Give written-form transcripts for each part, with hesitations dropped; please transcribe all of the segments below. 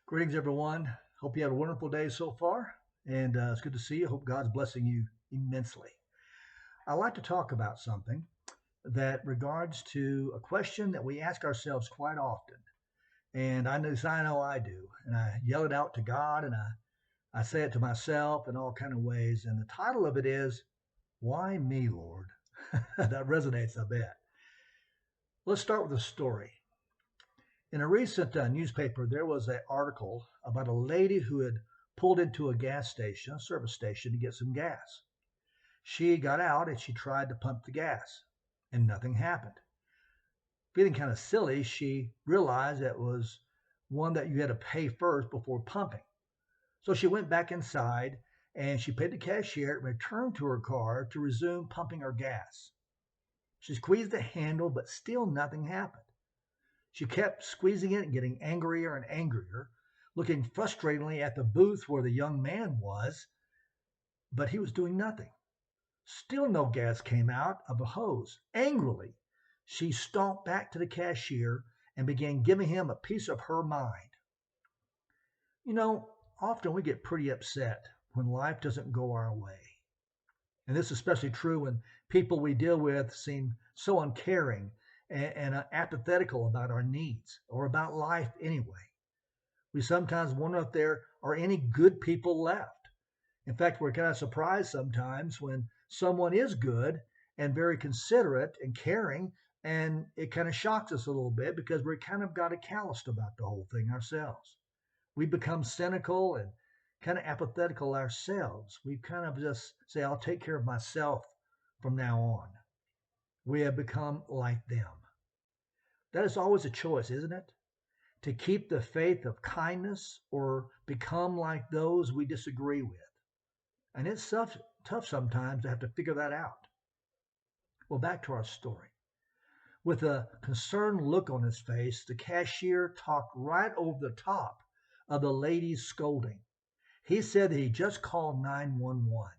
Greetings, everyone. Hope you had a wonderful day so far, and it's good to see you. Hope God's blessing you immensely. I'd like to talk about something that regards to a question that we ask ourselves quite often, and I know I do, and I yell it out to God, and I say it to myself in all kind of ways. And the title of it is, "Why me, Lord?" That resonates, I bet. Let's start with a story. In a recent newspaper, there was an article about a lady who had pulled into a gas station, a service station, to get some gas. She got out and she tried to pump the gas, and nothing happened. Feeling kind of silly, she realized that was one that you had to pay first before pumping. So she went back inside and she paid the cashier and returned to her car to resume pumping her gas. She squeezed the handle, but still nothing happened. She kept squeezing it and getting angrier and angrier, looking frustratingly at the booth where the young man was, but he was doing nothing. Still no gas came out of the hose. Angrily, she stalked back to the cashier and began giving him a piece of her mind. You know, often we get pretty upset when life doesn't go our way. And this is especially true when people we deal with seem so uncaring and apathetical about our needs or about life anyway. We sometimes wonder if there are any good people left. In fact, we're kind of surprised sometimes when someone is good and very considerate and caring, and it kind of shocks us a little bit because we kind of got calloused about the whole thing ourselves. We become cynical and kind of apathetical ourselves. We kind of just say, I'll take care of myself from now on. We have become like them. That is always a choice, isn't it? To keep the faith of kindness or become like those we disagree with. And it's tough sometimes to have to figure that out. Well, back to our story. With a concerned look on his face, the cashier talked right over the top of the lady's scolding. He said that he just called 911.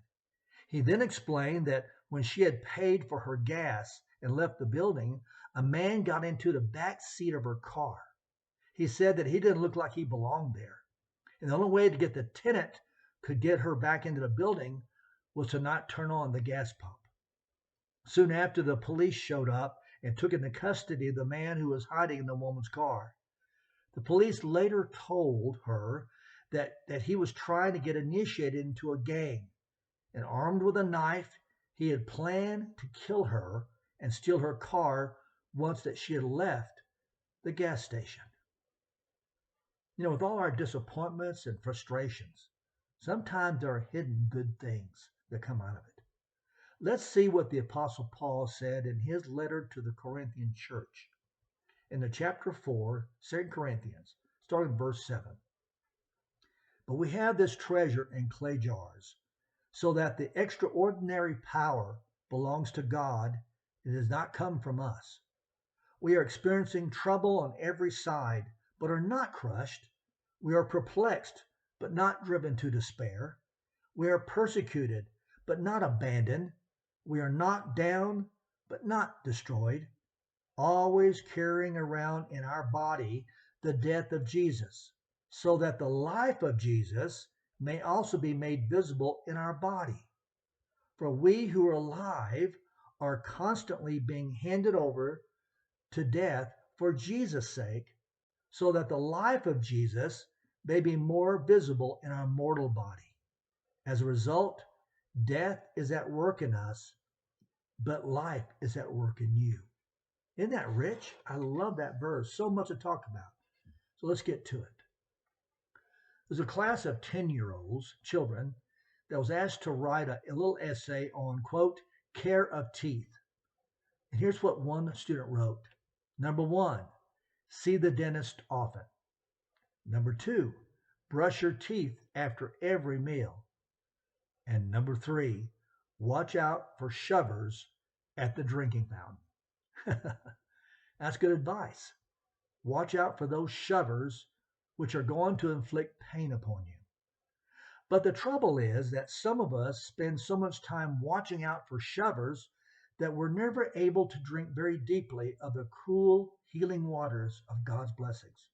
He then explained that when she had paid for her gas and left the building, a man got into the back seat of her car. He said that he didn't look like he belonged there. And the only way to get the tenant could get her back into the building was to not turn on the gas pump. Soon after, the police showed up and took into custody the man who was hiding in the woman's car. The police later told her that he was trying to get initiated into a gang, and armed with a knife, he had planned to kill her and steal her car once that she had left the gas station. You know, with all our disappointments and frustrations, sometimes there are hidden good things that come out of it. Let's see what the Apostle Paul said in his letter to the Corinthian church in the chapter 4, 2 Corinthians, starting verse 7. But we have this treasure in clay jars, so that the extraordinary power belongs to God. It does not come from us. We are experiencing trouble on every side, but are not crushed. We are perplexed, but not driven to despair. We are persecuted, but not abandoned. We are knocked down, but not destroyed. Always carrying around in our body the death of Jesus, so that the life of Jesus may also be made visible in our body. For we who are alive are constantly being handed over to death for Jesus' sake, so that the life of Jesus may be more visible in our mortal body. As a result, death is at work in us, but life is at work in you. Isn't that rich? I love that verse. So much to talk about. So let's get to it. There's a class of 10-year-olds, children, that was asked to write a little essay on, quote, care of teeth. And here's what one student wrote. Number one, see the dentist often. Number two, brush your teeth after every meal. And number three, watch out for shovers at the drinking fountain. That's good advice. Watch out for those shovers which are going to inflict pain upon you. But the trouble is that some of us spend so much time watching out for shovers that we're never able to drink very deeply of the cool, healing waters of God's blessings.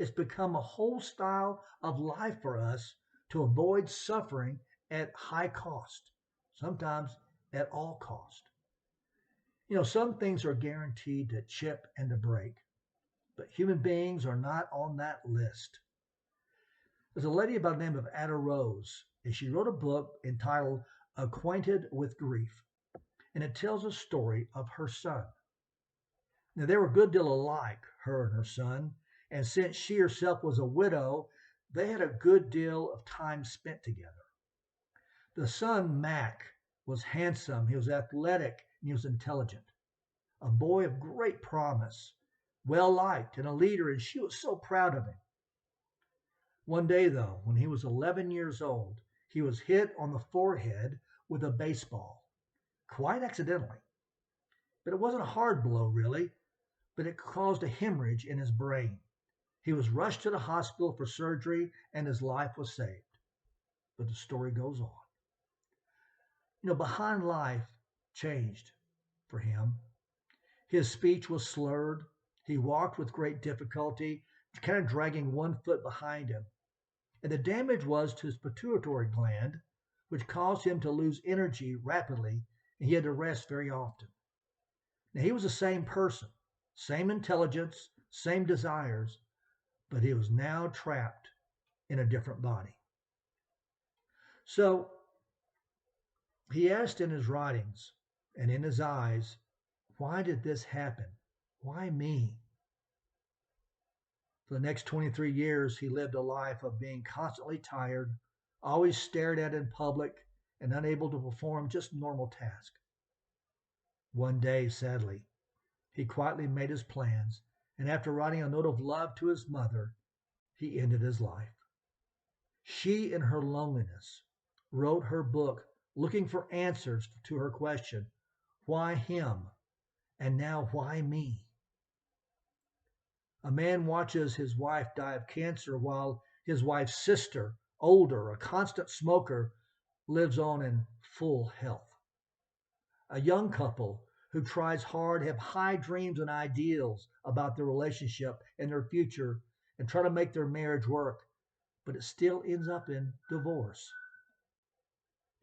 It's become a whole style of life for us to avoid suffering at high cost, sometimes at all cost. Some things are guaranteed to chip and to break, but human beings are not on that list. There's a lady by the name of Ada Rose, and she wrote a book entitled Acquainted with Grief, and it tells a story of her son. Now, they were a good deal alike, her and her son, and since she herself was a widow, they had a good deal of time spent together. The son, Mac, was handsome, he was athletic, and he was intelligent. A boy of great promise, well liked, and a leader, and she was so proud of him. One day, though, when he was 11 years old, he was hit on the forehead with a baseball, quite accidentally. But it wasn't a hard blow, really, but it caused a hemorrhage in his brain. He was rushed to the hospital for surgery, and his life was saved. But the story goes on. Behind life changed for him. His speech was slurred. He walked with great difficulty, kind of dragging one foot behind him. And the damage was to his pituitary gland, which caused him to lose energy rapidly, and he had to rest very often. Now, he was the same person, same intelligence, same desires, but he was now trapped in a different body. So he asked in his writings and in his eyes, why did this happen? Why me? For the next 23 years, he lived a life of being constantly tired, always stared at in public, and unable to perform just normal tasks. One day, sadly, he quietly made his plans, and after writing a note of love to his mother, he ended his life. She, in her loneliness, wrote her book looking for answers to her question, why him? And now, why me? A man watches his wife die of cancer while his wife's sister, older, a constant smoker, lives on in full health. A young couple who tries hard have high dreams and ideals about their relationship and their future and try to make their marriage work, but it still ends up in divorce.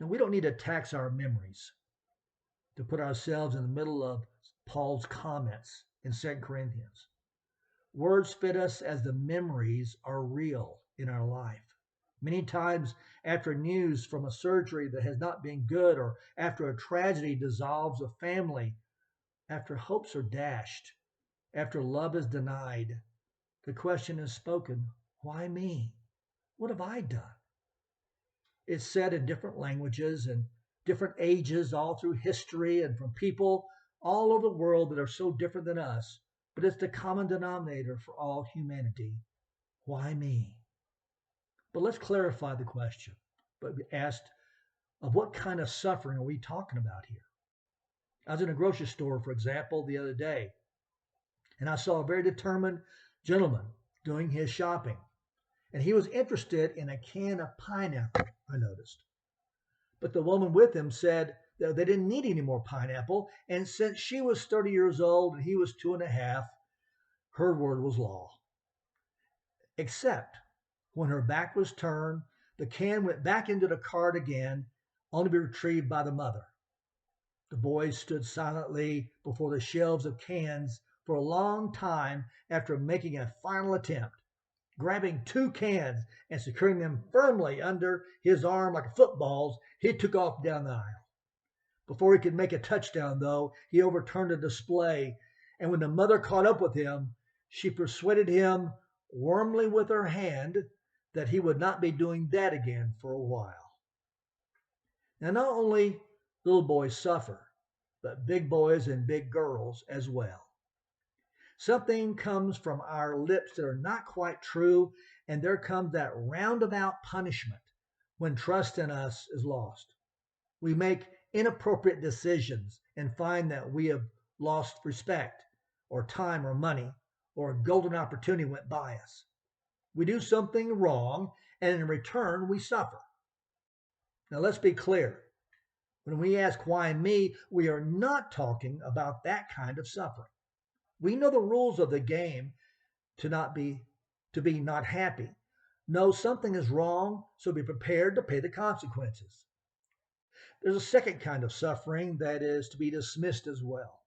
Now, we don't need to tax our memories to put ourselves in the middle of Paul's comments in 2 Corinthians. Words fit us as the memories are real in our life. Many times after news from a surgery that has not been good, or after a tragedy dissolves a family, after hopes are dashed, after love is denied, the question is spoken, why me? What have I done? It's said in different languages and different ages all through history and from people all over the world that are so different than us, but it's the common denominator for all humanity. Why me? But let's clarify the question. But we asked, of what kind of suffering are we talking about here? I was in a grocery store, for example, the other day, and I saw a very determined gentleman doing his shopping. And he was interested in a can of pineapple, I noticed. But the woman with him said that they didn't need any more pineapple. And since she was 30 years old and he was 2.5, her word was law. Except when her back was turned, the can went back into the cart again, only to be retrieved by the mother. The boys stood silently before the shelves of cans for a long time after making a final attempt. Grabbing 2 cans and securing them firmly under his arm like footballs, he took off down the aisle. Before he could make a touchdown, though, he overturned the display, and when the mother caught up with him, she persuaded him warmly with her hand that he would not be doing that again for a while. Now, not only little boys suffer, but big boys and big girls as well. Something comes from our lips that are not quite true, and there comes that roundabout punishment when trust in us is lost. We make inappropriate decisions and find that we have lost respect, or time, or money, or a golden opportunity went by us. We do something wrong, and in return, we suffer. Now, let's be clear. When we ask, why me, we are not talking about that kind of suffering. We know the rules of the game to not be to be not happy. No, something is wrong, so be prepared to pay the consequences. There's a second kind of suffering that is to be dismissed as well.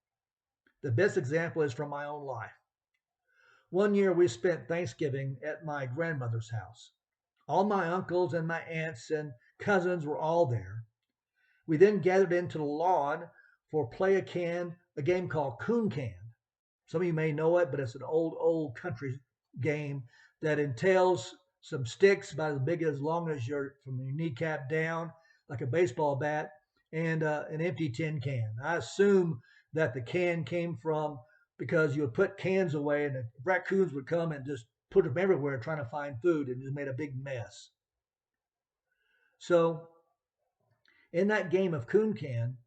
The best example is from my own life. One year we spent Thanksgiving at my grandmother's house. All my uncles and my aunts and cousins were all there. We then gathered into the lawn for a game called Coon Can. Some of you may know it, but it's an old country game that entails some sticks about as big as long as your from your kneecap down, like a baseball bat, and an empty tin can. I assume that the can came from because you would put cans away and the raccoons would come and just put them everywhere trying to find food and just made a big mess. So in that game of Coon Can,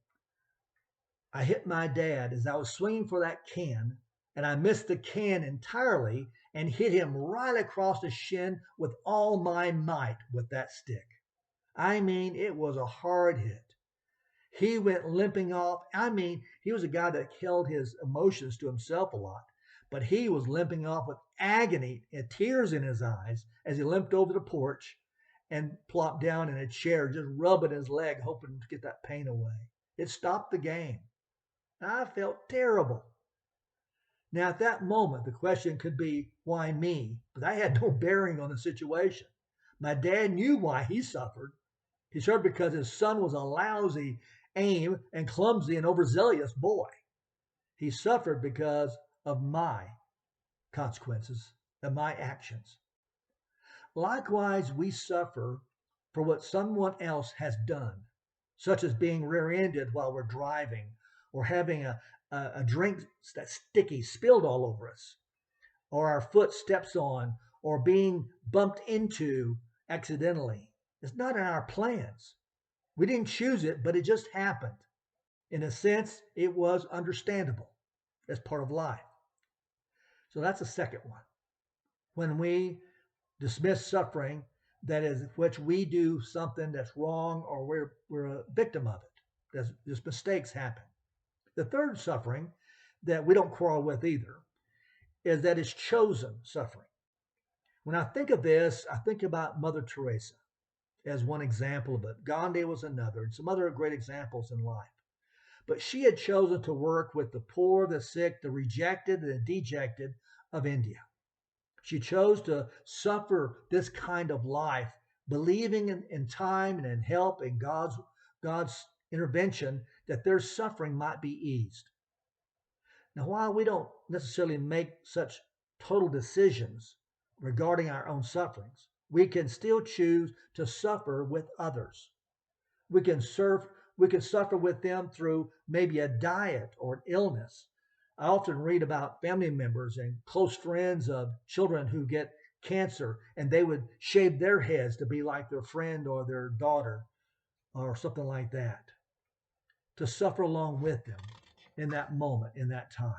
I hit my dad as I was swinging for that can, and I missed the can entirely and hit him right across the shin with all my might with that stick. I mean, it was a hard hit. He went limping off. I mean, he was a guy that held his emotions to himself a lot, but he was limping off with agony and tears in his eyes as he limped over the porch and plopped down in a chair, just rubbing his leg, hoping to get that pain away. It stopped the game. I felt terrible. Now, at that moment, the question could be, why me? But I had no bearing on the situation. My dad knew why he suffered. He suffered because his son was a lousy aim and clumsy and overzealous boy. He suffered because of my consequences, of my actions. Likewise, we suffer for what someone else has done, such as being rear-ended while we're driving or having a drink that's sticky spilled all over us, or our foot steps on, or being bumped into accidentally. It's not in our plans. We didn't choose it, but it just happened. In a sense, it was understandable as part of life. So that's the second one. When we dismiss suffering, that is, which we do something that's wrong or we're a victim of it. Just mistakes happen. The third suffering that we don't quarrel with either is that it's chosen suffering. When I think of this, I think about Mother Teresa as one example of it. Gandhi was another, and some other great examples in life. But she had chosen to work with the poor, the sick, the rejected, and the dejected of India. She chose to suffer this kind of life, believing in time and in help and God's intervention that their suffering might be eased. Now, while we don't necessarily make such total decisions regarding our own sufferings, we can still choose to suffer with others. We can serve, we can suffer with them through maybe a diet or an illness. I often read about family members and close friends of children who get cancer and they would shave their heads to be like their friend or their daughter or something like that, to suffer along with them in that moment, in that time.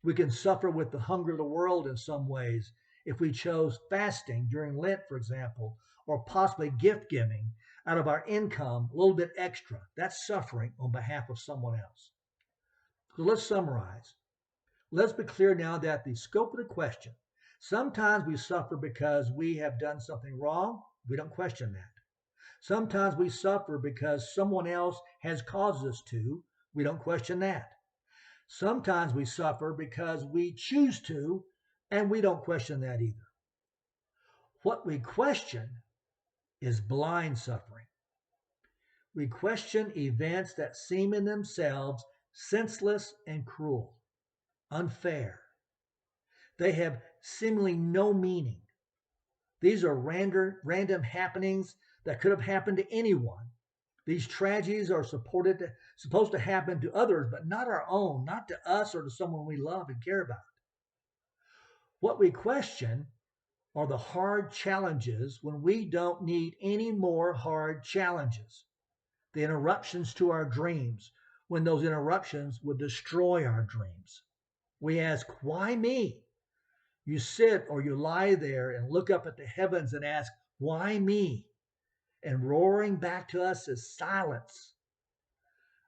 We can suffer with the hunger of the world in some ways if we chose fasting during Lent, for example, or possibly gift giving out of our income a little bit extra. That's suffering on behalf of someone else. So let's summarize. Let's be clear now that the scope of the question, sometimes we suffer because we have done something wrong. We don't question that. Sometimes we suffer because someone else has caused us to. We don't question that. Sometimes we suffer because we choose to, and we don't question that either. What we question is blind suffering. We question events that seem in themselves senseless and cruel, unfair. They have seemingly no meaning. These are random happenings that could have happened to anyone. These tragedies are supposed to happen to others, but not our own, not to us or to someone we love and care about. What we question are the hard challenges when we don't need any more hard challenges. The interruptions to our dreams, when those interruptions would destroy our dreams. We ask, why me? You sit or you lie there and look up at the heavens and ask, why me? And roaring back to us is silence.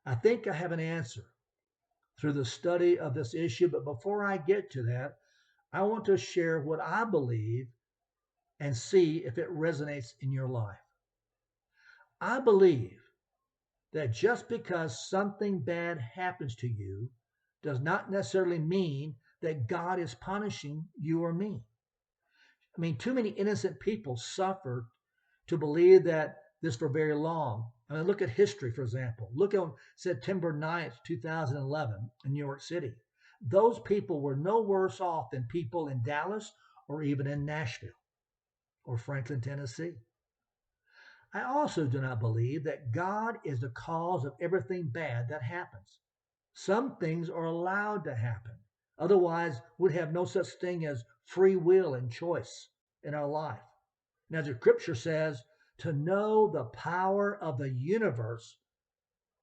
I think I have an answer through the study of this issue, but before I get to that, I want to share what I believe and see if it resonates in your life. I believe that just because something bad happens to you does not necessarily mean that God is punishing you or me. I mean, too many innocent people suffer to believe that this for very long. I mean, look at history, for example. Look on September 9th, 2011, in New York City. Those people were no worse off than people in Dallas or even in Nashville or Franklin, Tennessee. I also do not believe that God is the cause of everything bad that happens. Some things are allowed to happen. Otherwise, we'd have no such thing as free will and choice in our life. And as the scripture says, to know the power of the universe.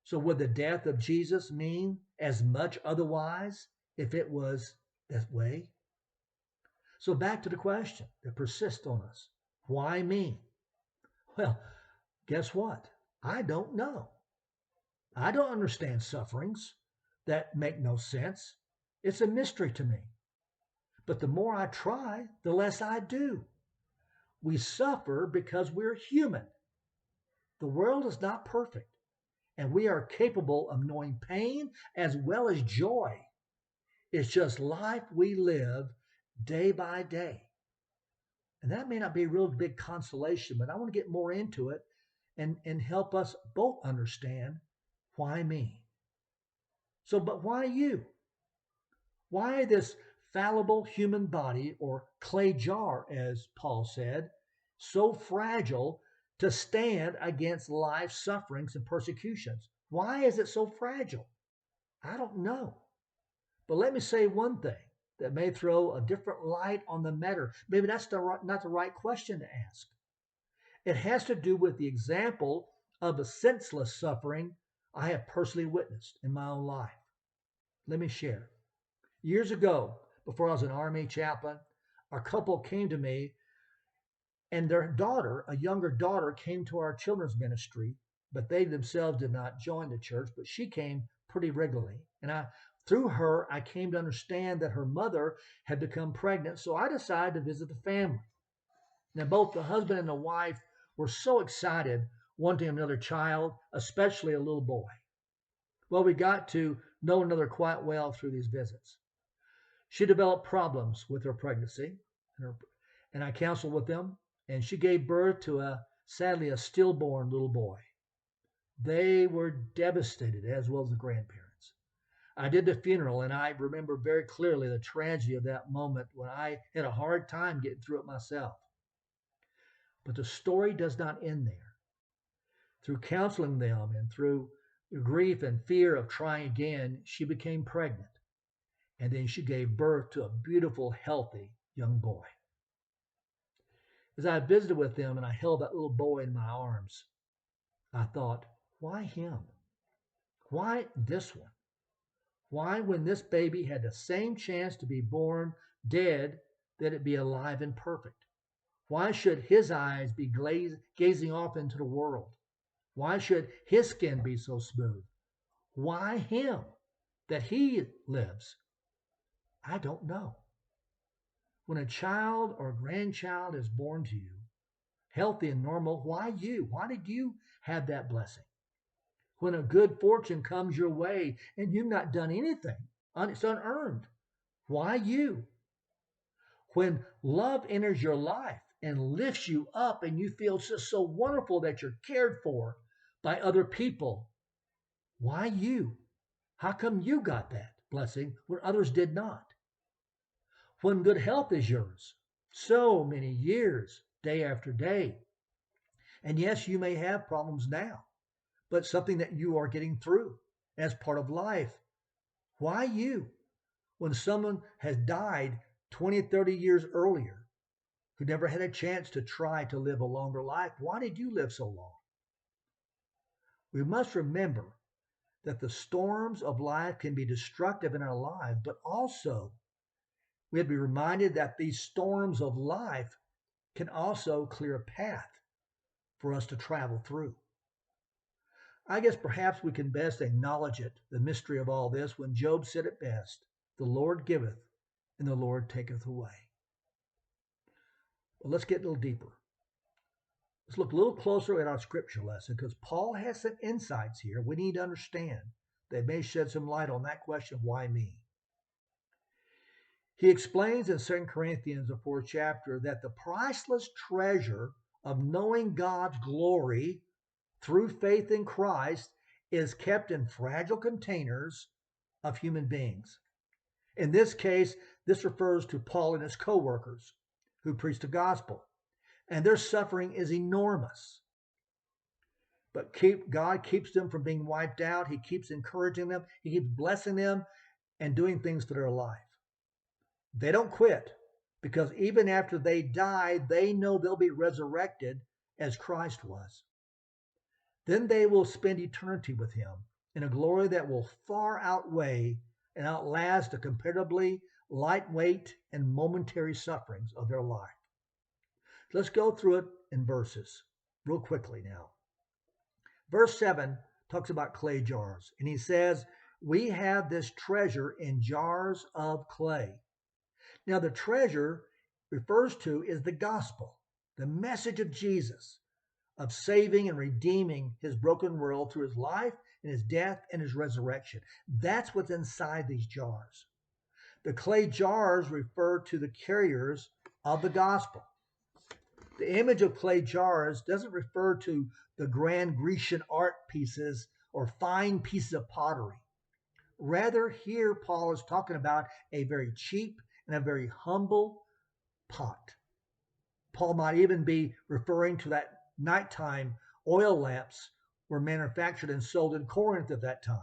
So would the death of Jesus mean as much otherwise if it was that way? So back to the question that persists on us. Why me? Well, guess what? I don't know. I don't understand sufferings that make no sense. It's a mystery to me. But the more I try, the less I do. We suffer because we're human. The world is not perfect, and we are capable of knowing pain as well as joy. It's just life we live day by day. And that may not be a real big consolation, but I want to get more into it and help us both understand why me. So, but why you? Why this fallible human body, or clay jar, as Paul said, so fragile to stand against life's sufferings and persecutions? Why is it so fragile? I don't know. But let me say one thing that may throw a different light on the matter. Maybe that's not the right question to ask. It has to do with the example of a senseless suffering I have personally witnessed in my own life. Let me share. Years ago, before I was an Army chaplain, a couple came to me and their daughter, a younger daughter, came to our children's ministry, but they themselves did not join the church, but she came pretty regularly. Through her, I came to understand that her mother had become pregnant, so I decided to visit the family. Now, both the husband and the wife were so excited wanting another child, especially a little boy. Well, we got to know one another quite well through these visits. She developed problems with her pregnancy, and I counseled with them, and she gave birth to sadly, a stillborn little boy. They were devastated, as well as the grandparents. I did the funeral, and I remember very clearly the tragedy of that moment when I had a hard time getting through it myself. But the story does not end there. Through counseling them and through grief and fear of trying again, she became pregnant. And then she gave birth to a beautiful, healthy young boy. As I visited with them and I held that little boy in my arms, I thought, why him? Why this one? Why, when this baby had the same chance to be born dead, that it be alive and perfect? Why should his eyes be gazing off into the world? Why should his skin be so smooth? Why him, that he lives? I don't know. When a child or a grandchild is born to you, healthy and normal, why you? Why did you have that blessing? When a good fortune comes your way and you've not done anything, it's unearned, why you? When love enters your life and lifts you up and you feel just so wonderful that you're cared for by other people, why you? How come you got that blessing when others did not? When good health is yours, so many years, day after day. And yes, you may have problems now, but something that you are getting through as part of life. Why you? When someone has died 20, 30 years earlier, who never had a chance to try to live a longer life, why did you live so long? We must remember that the storms of life can be destructive in our lives, but also we have to be reminded that these storms of life can also clear a path for us to travel through. I guess perhaps we can best acknowledge it, the mystery of all this, when Job said it best, the Lord giveth and the Lord taketh away. Well, let's get a little deeper. Let's look a little closer at our scripture lesson because Paul has some insights here we need to understand that may shed some light on that question, why me? He explains in 2 Corinthians, the 4th chapter, that the priceless treasure of knowing God's glory through faith in Christ is kept in fragile containers of human beings. In this case, this refers to Paul and his co-workers who preach the gospel, and their suffering is enormous. But God keeps them from being wiped out. He keeps encouraging them. He keeps blessing them and doing things for their life. They don't quit because even after they die, they know they'll be resurrected as Christ was. Then they will spend eternity with him in a glory that will far outweigh and outlast the comparatively lightweight and momentary sufferings of their life. Let's go through it in verses real quickly now. Verse 7 talks about clay jars, and he says, we have this treasure in jars of clay. Now, the treasure refers to is the gospel, the message of Jesus, of saving and redeeming his broken world through his life and his death and his resurrection. That's what's inside these jars. The clay jars refer to the carriers of the gospel. The image of clay jars doesn't refer to the grand Grecian art pieces or fine pieces of pottery. Rather, here Paul is talking about a very cheap and a very humble pot. Paul might even be referring to that nighttime oil lamps were manufactured and sold in Corinth at that time.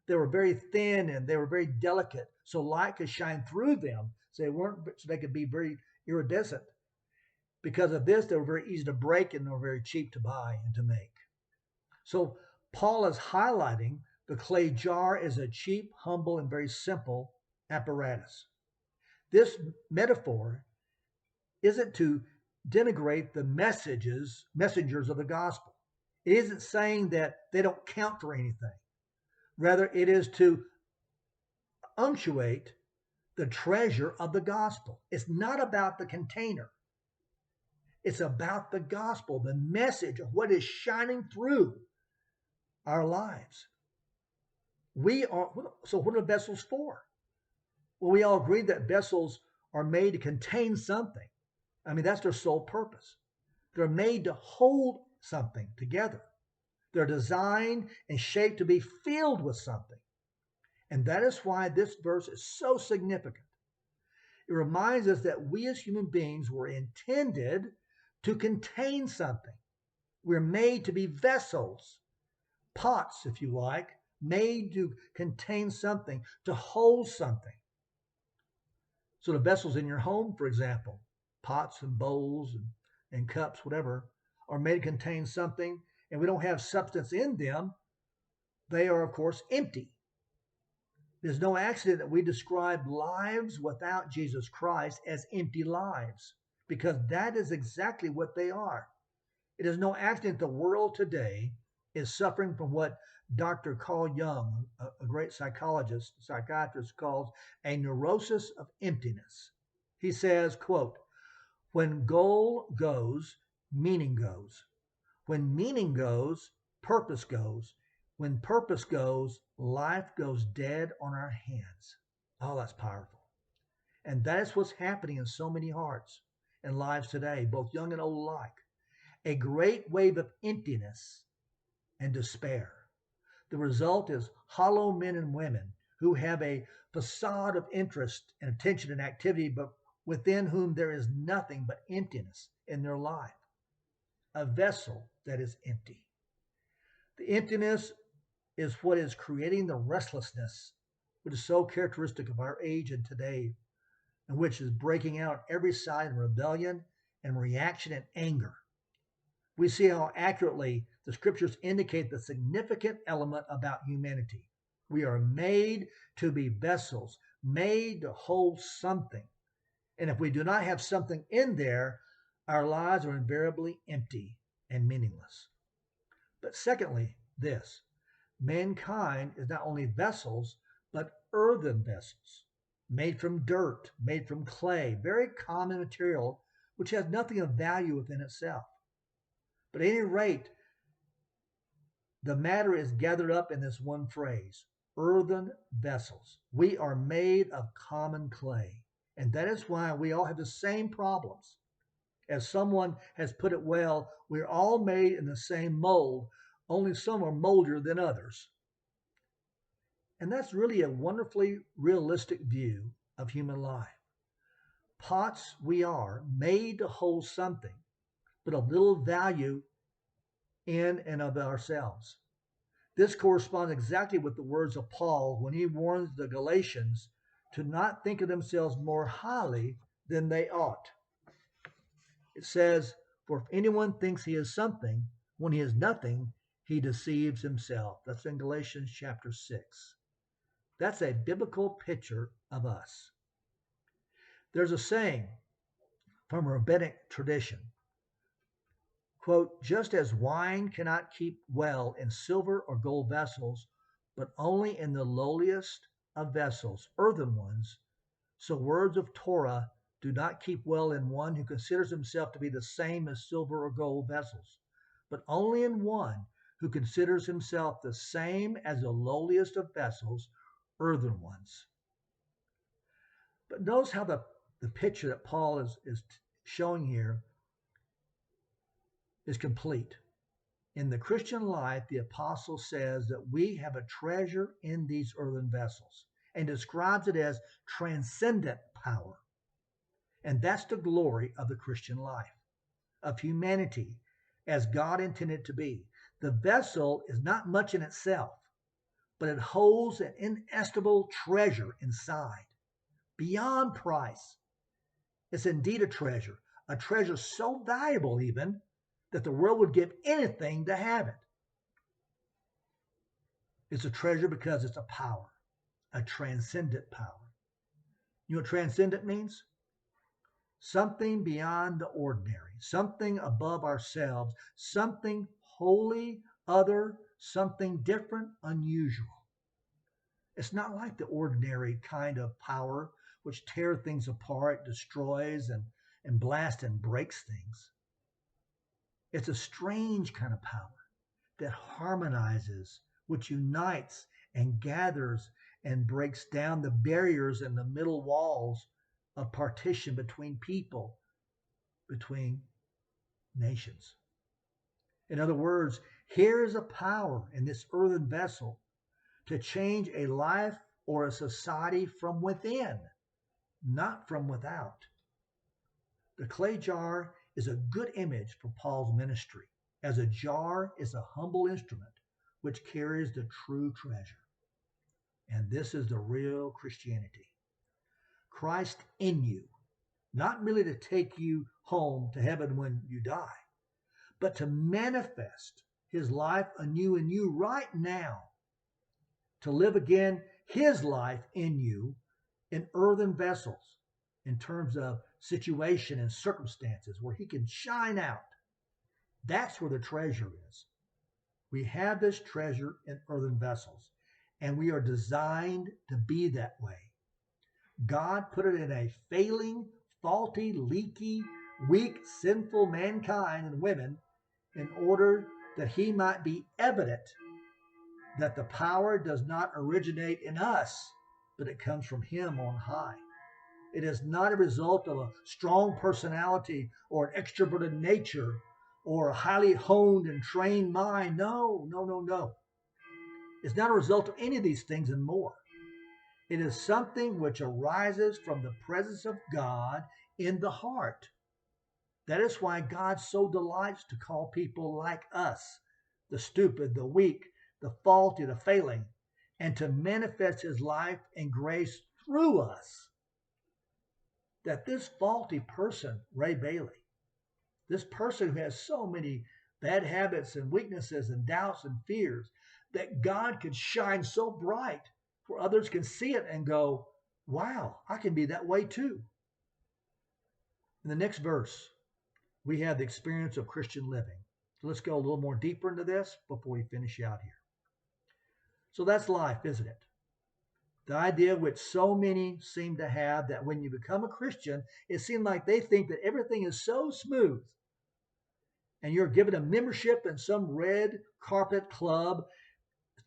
They were very thin and they were very delicate, so light could shine through them, so they could be very iridescent. Because of this, they were very easy to break and they were very cheap to buy and to make. So Paul is highlighting the clay jar as a cheap, humble, and very simple apparatus. This metaphor isn't to denigrate the messengers of the gospel. It isn't saying that they don't count for anything. Rather, it is to punctuate the treasure of the gospel. It's not about the container. It's about the gospel, the message of what is shining through our lives. So what are vessels for? Well, we all agree that vessels are made to contain something. I mean, that's their sole purpose. They're made to hold something together. They're designed and shaped to be filled with something. And that is why this verse is so significant. It reminds us that we as human beings were intended to contain something. We're made to be vessels, pots, if you like, made to contain something, to hold something. So the vessels in your home, for example, pots and bowls and cups, whatever, are made to contain something, and we don't have substance in them. They are, of course, empty. There's no accident that we describe lives without Jesus Christ as empty lives, because that is exactly what they are. It is no accident the world today is suffering from what Dr. Carl Jung, a great psychiatrist, calls a neurosis of emptiness. He says, quote, when goal goes, meaning goes. When meaning goes, purpose goes. When purpose goes, life goes dead on our hands. Oh, that's powerful. And that is what's happening in so many hearts and lives today, both young and old alike. A great wave of emptiness and despair. The result is hollow men and women who have a facade of interest and attention and activity, but within whom there is nothing but emptiness in their life. A vessel that is empty. The emptiness is what is creating the restlessness, which is so characteristic of our age and today, and which is breaking out every side in rebellion and reaction and anger. We see how accurately the scriptures indicate the significant element about humanity. We are made to be vessels, made to hold something. And if we do not have something in there, our lives are invariably empty and meaningless. But secondly, this mankind is not only vessels, but earthen vessels. made from dirt, made from clay, very common material, which has nothing of value within itself. But at any rate, the matter is gathered up in this one phrase, earthen vessels. We are made of common clay. And that is why we all have the same problems. As someone has put it well, we're all made in the same mold, only some are moldier than others. And that's really a wonderfully realistic view of human life. Pots we are, made to hold something, but of little value in and of ourselves. This corresponds exactly with the words of Paul when he warns the Galatians to not think of themselves more highly than they ought. It says, "For if anyone thinks he is something, when he is nothing, he deceives himself." That's in Galatians chapter 6. That's a biblical picture of us. There's a saying from a rabbinic tradition, quote, "Just as wine cannot keep well in silver or gold vessels, but only in the lowliest of vessels, earthen ones, so words of Torah do not keep well in one who considers himself to be the same as silver or gold vessels, but only in one who considers himself the same as the lowliest of vessels, earthen ones." But notice how the picture that Paul is showing here is complete. In the Christian life, the apostle says that we have a treasure in these earthen vessels and describes it as transcendent power. And that's the glory of the Christian life, of humanity as God intended to be. The vessel is not much in itself, but it holds an inestimable treasure inside, beyond price. It's indeed a treasure so valuable even that the world would give anything to have it. It's a treasure because it's a power, a transcendent power. You know what transcendent means? Something beyond the ordinary, something above ourselves, something wholly other, something different, unusual. It's not like the ordinary kind of power which tears things apart, destroys, and blasts and breaks things. It's a strange kind of power that harmonizes, which unites and gathers and breaks down the barriers and the middle walls of partition between people, between nations. In other words, here is a power in this earthen vessel to change a life or a society from within, not from without. The clay jar is a good image for Paul's ministry, as a jar is a humble instrument which carries the true treasure. And this is the real Christianity. Christ in you, not merely to take you home to heaven when you die, but to manifest his life anew in you right now, to live again his life in you in earthen vessels in terms of situation and circumstances where he can shine out. That's where the treasure is. We have this treasure in earthen vessels, and we are designed to be that way. God put it in a failing, faulty, leaky, weak, sinful mankind and women in order that he might be evident that the power does not originate in us, but it comes from him on high. It is not a result of a strong personality or an extroverted nature or a highly honed and trained mind. No, no, no, no. It's not a result of any of these things and more. It is something which arises from the presence of God in the heart. That is why God so delights to call people like us, the stupid, the weak, the faulty, the failing, and to manifest his life and grace through us. That this faulty person, Ray Bailey, this person who has so many bad habits and weaknesses and doubts and fears, that God could shine so bright where others can see it and go, wow, I can be that way too. In the next verse, we have the experience of Christian living. So let's go a little more deeper into this before we finish out here. So that's life, isn't it? The idea which so many seem to have that when you become a Christian, it seems like they think that everything is so smooth and you're given a membership in some red carpet club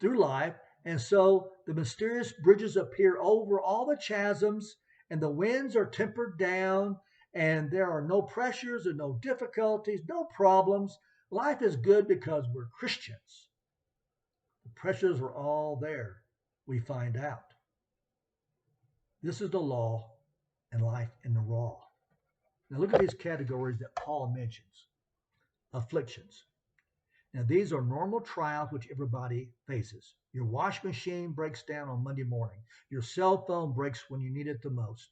through life. And so the mysterious bridges appear over all the chasms and the winds are tempered down and there are no pressures and no difficulties, no problems. Life is good because we're Christians. The pressures are all there, we find out. This is the law and life in the raw. Now look at these categories that Paul mentions. Afflictions. Now these are normal trials which everybody faces. Your wash machine breaks down on Monday morning. Your cell phone breaks when you need it the most.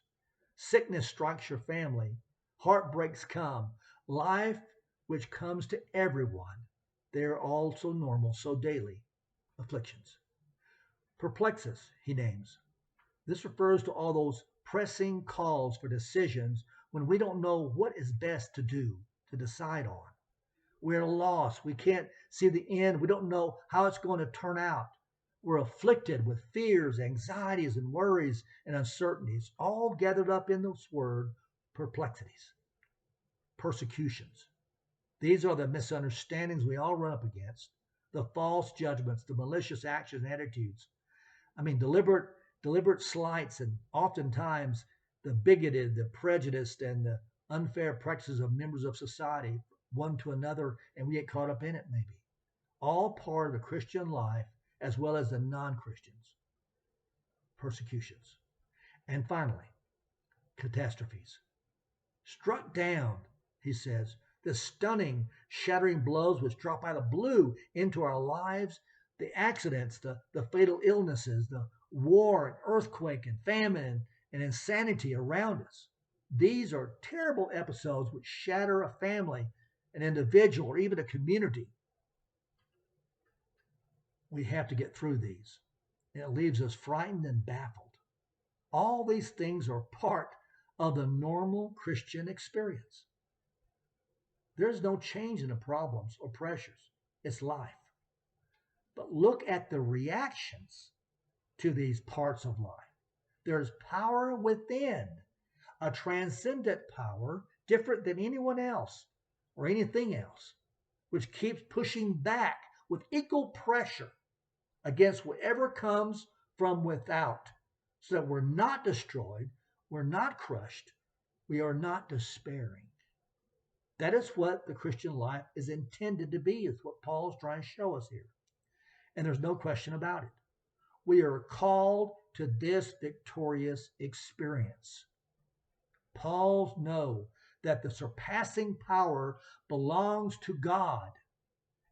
Sickness strikes your family. Heartbreaks come. Life which comes to everyone. They are also normal, so daily. Afflictions. Perplexes, he names. This refers to all those pressing calls for decisions when we don't know what is best to do, to decide on. We're lost. We can't see the end. We don't know how it's going to turn out. We're afflicted with fears, anxieties, and worries and uncertainties, all gathered up in this word, perplexities, persecutions. These are the misunderstandings we all run up against, the false judgments, the malicious actions and attitudes. Deliberate slights, and oftentimes the bigoted, the prejudiced, and the unfair practices of members of society, one to another, and we get caught up in it maybe. All part of the Christian life as well as the non-Christians. Persecutions. And finally, catastrophes. Struck down, he says, the stunning, shattering blows which drop out of blue into our lives, the accidents, the fatal illnesses, the war and earthquake and famine and insanity around us. These are terrible episodes which shatter a family, an individual, or even a community. We have to get through these. And it leaves us frightened and baffled. All these things are part of the normal Christian experience. There's no change in the problems or pressures. It's life. But look at the reactions to these parts of life. There's power within, a transcendent power different than anyone else or anything else, which keeps pushing back with equal pressure against whatever comes from without, so that we're not destroyed, we're not crushed, we are not despairing. That is what the Christian life is intended to be, is what Paul's trying to show us here. And there's no question about it. We are called to this victorious experience. Paul knows that the surpassing power belongs to God.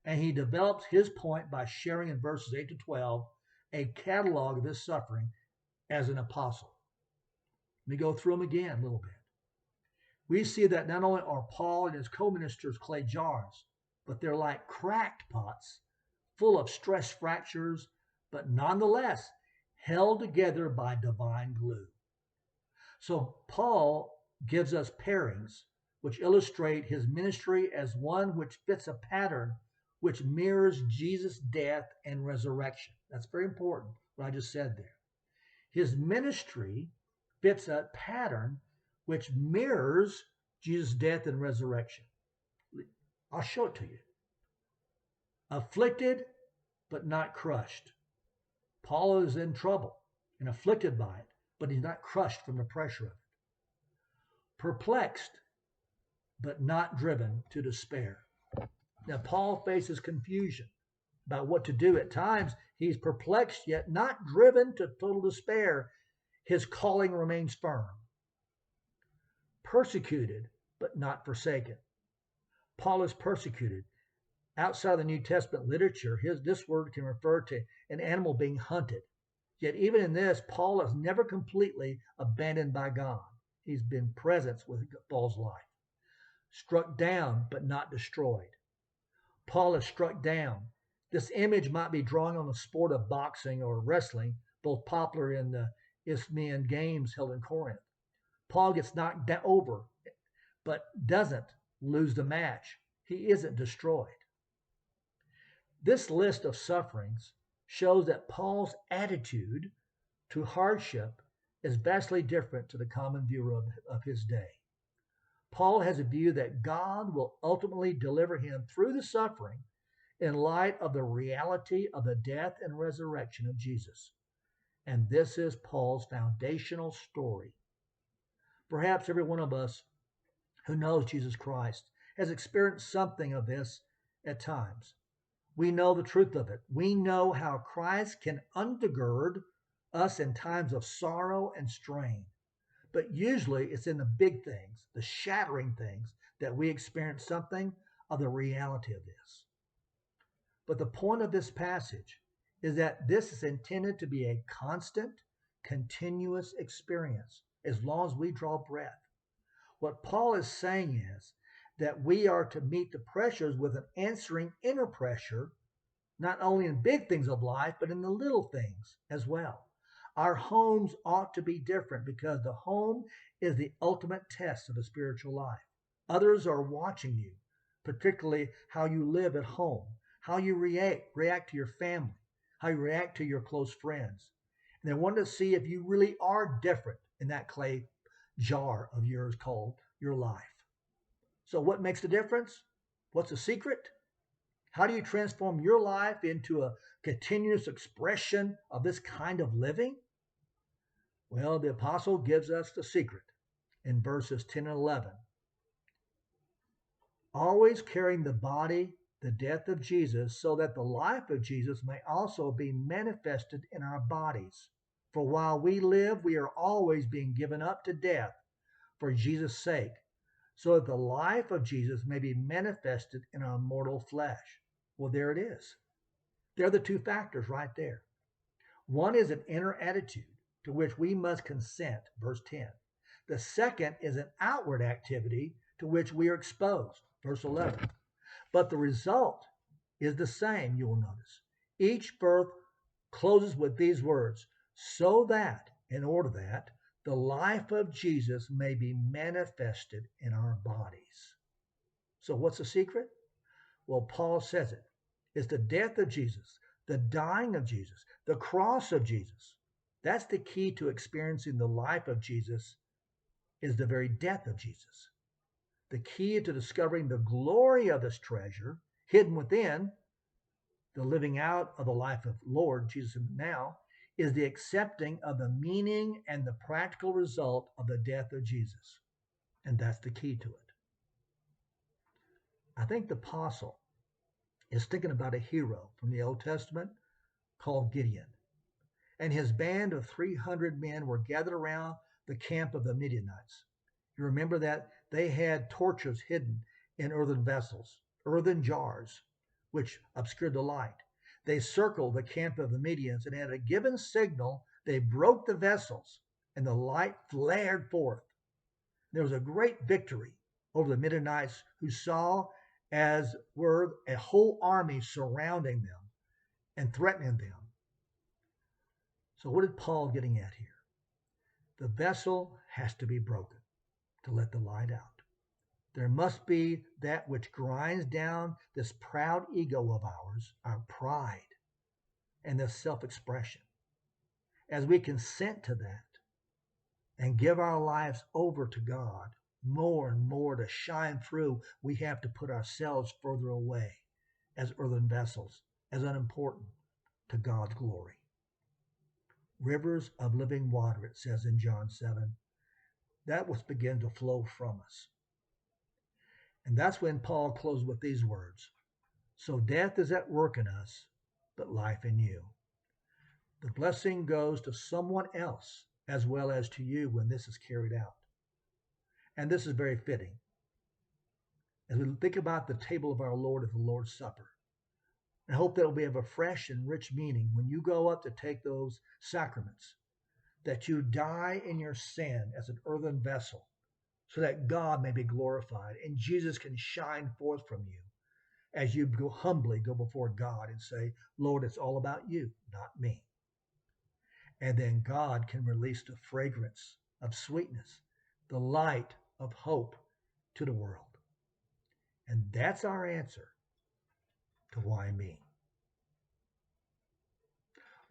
And he develops his point by sharing in verses 8 to 12 a catalog of his suffering as an apostle. Let me go through them again a little bit. We see that not only are Paul and his co-ministers clay jars, but they're like cracked pots, full of stress fractures, but nonetheless held together by divine glue. So Paul gives us pairings which illustrate his ministry as one which fits a pattern which mirrors Jesus' death and resurrection. That's very important, what I just said there. His ministry fits a pattern which mirrors Jesus' death and resurrection. I'll show it to you. Afflicted, but not crushed. Paul is in trouble and afflicted by it, but he's not crushed from the pressure of it. Perplexed, but not driven to despair. Now, Paul faces confusion about what to do. At times, he's perplexed, yet not driven to total despair. His calling remains firm. Persecuted, but not forsaken. Paul is persecuted. Outside of the New Testament literature, this word can refer to an animal being hunted. Yet even in this, Paul is never completely abandoned by God. He's been present with Paul's life. Struck down, but not destroyed. Paul is struck down. This image might be drawing on the sport of boxing or wrestling, both popular in the Isthmian games held in Corinth. Paul gets knocked over, but doesn't lose the match. He isn't destroyed. This list of sufferings shows that Paul's attitude to hardship is vastly different to the common view of his day. Paul has a view that God will ultimately deliver him through the suffering in light of the reality of the death and resurrection of Jesus. And this is Paul's foundational story. Perhaps every one of us who knows Jesus Christ has experienced something of this at times. We know the truth of it. We know how Christ can undergird us in times of sorrow and strain. But usually it's in the big things, the shattering things, that we experience something of the reality of this. But the point of this passage is that this is intended to be a constant, continuous experience as long as we draw breath. What Paul is saying is that we are to meet the pressures with an answering inner pressure, not only in big things of life, but in the little things as well. Our homes ought to be different because the home is the ultimate test of the spiritual life. Others are watching you, particularly how you live at home, how you react to your family, how you react to your close friends. And they want to see if you really are different in that clay jar of yours called your life. So what makes the difference? What's the secret? How do you transform your life into a continuous expression of this kind of living? Well, the apostle gives us the secret in verses 10 and 11. Always carrying the body, the death of Jesus, so that the life of Jesus may also be manifested in our bodies. For while we live, we are always being given up to death for Jesus' sake, so that the life of Jesus may be manifested in our mortal flesh. Well, there it is. There are the two factors right there. One is an inner attitude to which we must consent, verse 10. The second is an outward activity to which we are exposed, verse 11. But the result is the same, you will notice. Each verse closes with these words, so that, in order that, the life of Jesus may be manifested in our bodies. So what's the secret? Well, Paul says it. It's the death of Jesus, the dying of Jesus, the cross of Jesus. That's the key to experiencing the life of Jesus, is the very death of Jesus. The key to discovering the glory of this treasure hidden within the living out of the life of Lord Jesus now is the accepting of the meaning and the practical result of the death of Jesus. And that's the key to it. I think the apostle is thinking about a hero from the Old Testament called Gideon. And his band of 300 men were gathered around the camp of the Midianites. You remember that they had torches hidden in earthen vessels, earthen jars, which obscured the light. They circled the camp of the Midians, and at a given signal, they broke the vessels, and the light flared forth. There was a great victory over the Midianites, who saw as were a whole army surrounding them and threatening them. So what is Paul getting at here? The vessel has to be broken to let the light out. There must be that which grinds down this proud ego of ours, our pride, and this self-expression. As we consent to that and give our lives over to God more and more to shine through, we have to put ourselves further away as earthen vessels, as unimportant to God's glory. Rivers of living water, it says in John 7, that was begin to flow from us. And that's when Paul closed with these words. So death is at work in us, but life in you. The blessing goes to someone else as well as to you when this is carried out. And this is very fitting. As we think about the table of our Lord at the Lord's Supper, I hope that it will be of a fresh and rich meaning when you go up to take those sacraments, that you die in your sin as an earthen vessel, so that God may be glorified and Jesus can shine forth from you as you humbly go before God and say, Lord, it's all about you, not me. And then God can release the fragrance of sweetness, the light of hope to the world. And that's our answer to why me.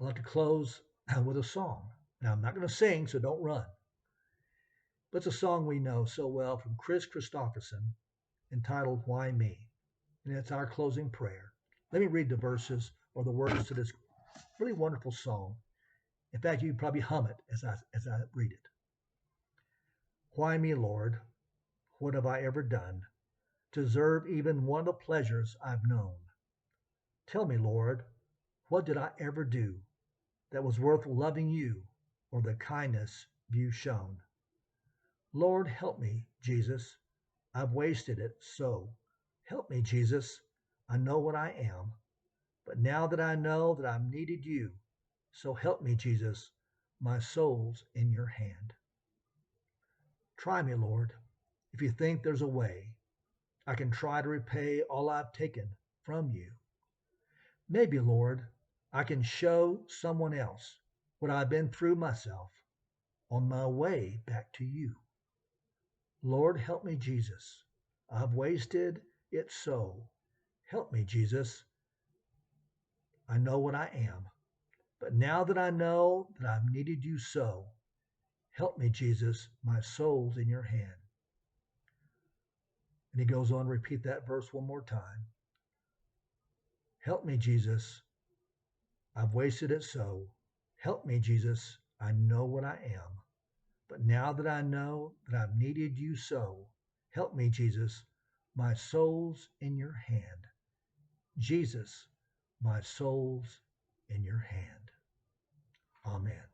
I'd like to close with a song. Now, I'm not going to sing, so don't run. But it's a song we know so well from Chris Christopherson entitled Why Me? And it's our closing prayer. Let me read the verses or the words to this really wonderful song. In fact, you probably hum it as I read it. Why me, Lord? What have I ever done to deserve even one of the pleasures I've known? Tell me, Lord, what did I ever do that was worth loving you or the kindness you shown? Lord, help me, Jesus. I've wasted it so. Help me, Jesus. I know what I am, but now that I know that I've needed you, so help me, Jesus. My soul's in your hand. Try me, Lord. If you think there's a way, I can try to repay all I've taken from you. Maybe, Lord, I can show someone else what I've been through myself on my way back to you. Lord, help me, Jesus. I've wasted it so. Help me, Jesus. I know what I am, but now that I know that I've needed you so, help me, Jesus. My soul's in your hand. And he goes on to repeat that verse one more time. Help me, Jesus. I've wasted it so. Help me, Jesus. I know what I am. But now that I know that I've needed you so, help me, Jesus. My soul's in your hand. Jesus, my soul's in your hand. Amen.